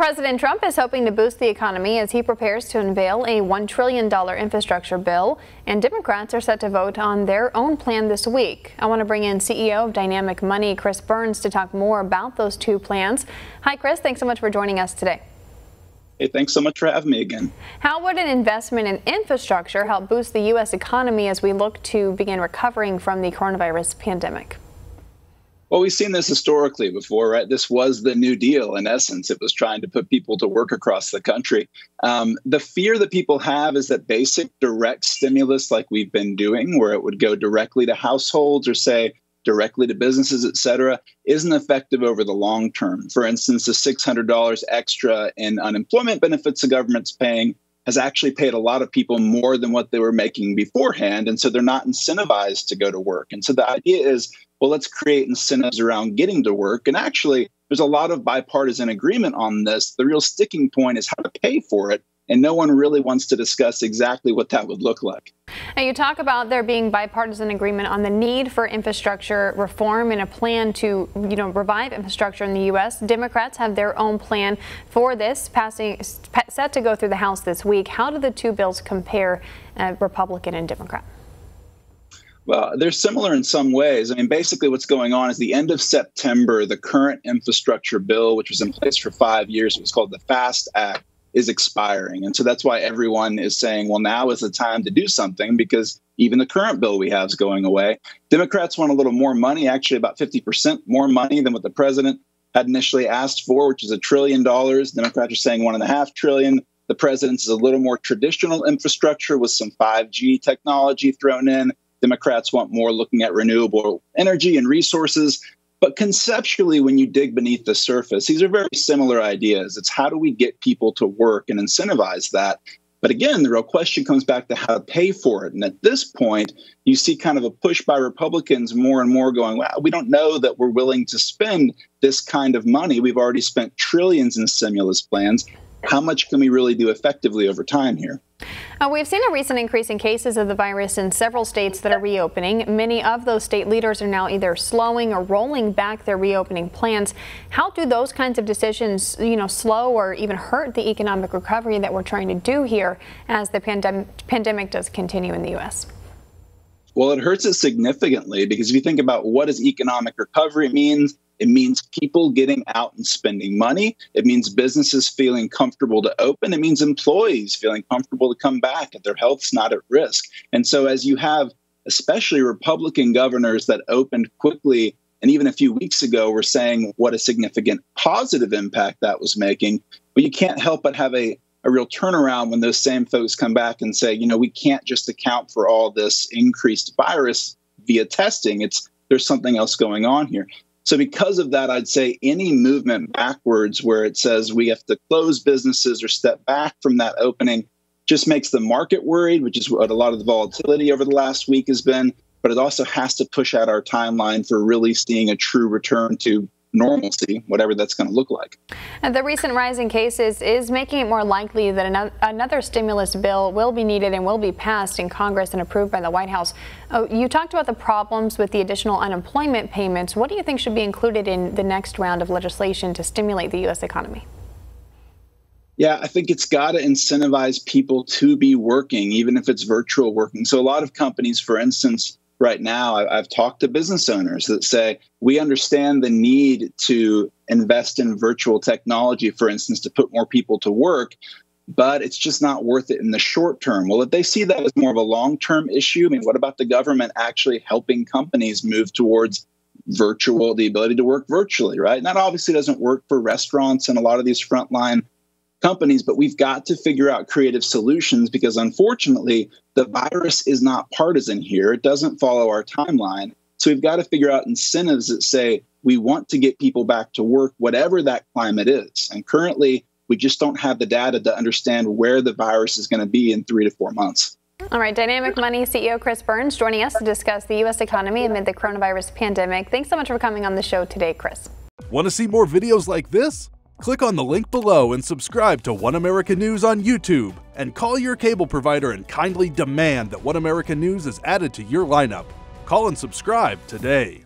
President Trump is hoping to boost the economy as he prepares to unveil a $1 trillion infrastructure bill, and Democrats are set to vote on their own plan this week. I want to bring in CEO of Dynamic Money, Chris Burns, to talk more about those two plans. Hi, Chris. Thanks so much for joining us today. Hey, thanks so much for having me again. How would an investment in infrastructure help boost the U.S. economy as we look to begin recovering from the coronavirus pandemic? Well, we've seen this historically before, right? This was the New Deal. In essence, it was trying to put people to work across the country. The fear that people have is that basic direct stimulus like we've been doing, where it would go directly to households or say directly to businesses, et cetera, isn't effective over the long term. For instance, the $600 extra in unemployment benefits the government's paying has actually paid a lot of people more than what they were making beforehand. And so they're not incentivized to go to work. And so the idea is, well, let's create incentives around getting to work. And actually, there's a lot of bipartisan agreement on this. The real sticking point is how to pay for it. And no one really wants to discuss exactly what that would look like. Now, you talk about there being bipartisan agreement on the need for infrastructure reform and a plan to, revive infrastructure in the U.S. Democrats have their own plan for this, set to go through the House this week. How do the two bills compare, Republican and Democrat? Well, they're similar in some ways. I mean, basically what's going on is the end of September, the current infrastructure bill, which was in place for 5 years, it was called the FAST Act, is expiring. And so that's why everyone is saying, well, now is the time to do something, because even the current bill we have is going away. Democrats want a little more money, actually about 50% more money than what the president had initially asked for, which is $1 trillion. Democrats are saying $1.5 trillion. The president's is a little more traditional infrastructure with some 5G technology thrown in. Democrats want more looking at renewable energy and resources. But conceptually, when you dig beneath the surface, these are very similar ideas. It's how do we get people to work and incentivize that? But again, the real question comes back to how to pay for it. And at this point, you see kind of a push by Republicans more and more going, well, we don't know that we're willing to spend this kind of money. We've already spent trillions in stimulus plans. How much can we really do effectively over time here? We've seen a recent increase in cases of the virus in several states that are reopening. Many of those state leaders are now either slowing or rolling back their reopening plans. How do those kinds of decisions, slow or even hurt the economic recovery that we're trying to do here as the pandemic does continue in the U.S.? Well, it hurts it significantly, because if you think about what does economic recovery means, it means people getting out and spending money. It means businesses feeling comfortable to open. It means employees feeling comfortable to come back, that their health's not at risk. And so as you have especially Republican governors that opened quickly, and even a few weeks ago were saying what a significant positive impact that was making, but you can't help but have a real turnaround when those same folks come back and say, we can't just account for all this increased virus via testing. There's something else going on here. So because of that, I'd say any movement backwards where it says we have to close businesses or step back from that opening just makes the market worried, which is what a lot of the volatility over the last week has been. But it also has to push out our timeline for really seeing a true return to normalcy, whatever that's going to look like. And the recent rise in cases is making it more likely that another stimulus bill will be needed and will be passed in Congress and approved by the White House. You talked about the problems with the additional unemployment payments. What do you think should be included in the next round of legislation to stimulate the U.S. economy? Yeah, I think it's got to incentivize people to be working, even if it's virtual working. So a lot of companies, for instance, right now, I've talked to business owners that say, we understand the need to invest in virtual technology, for instance, to put more people to work, but it's just not worth it in the short term. Well, if they see that as more of a long-term issue, I mean, what about the government actually helping companies move towards the ability to work virtually, right? And that obviously doesn't work for restaurants and a lot of these frontline companies, but we've got to figure out creative solutions, because unfortunately, the virus is not partisan here. It doesn't follow our timeline. So we've got to figure out incentives that say we want to get people back to work, whatever that climate is. And currently, we just don't have the data to understand where the virus is going to be in 3 to 4 months. All right, Dynamic Money CEO Chris Burns joining us to discuss the U.S. economy amid the coronavirus pandemic. Thanks so much for coming on the show today, Chris. Want to see more videos like this? Click on the link below and subscribe to One American News on YouTube, and call your cable provider and kindly demand that One American News is added to your lineup. Call and subscribe today.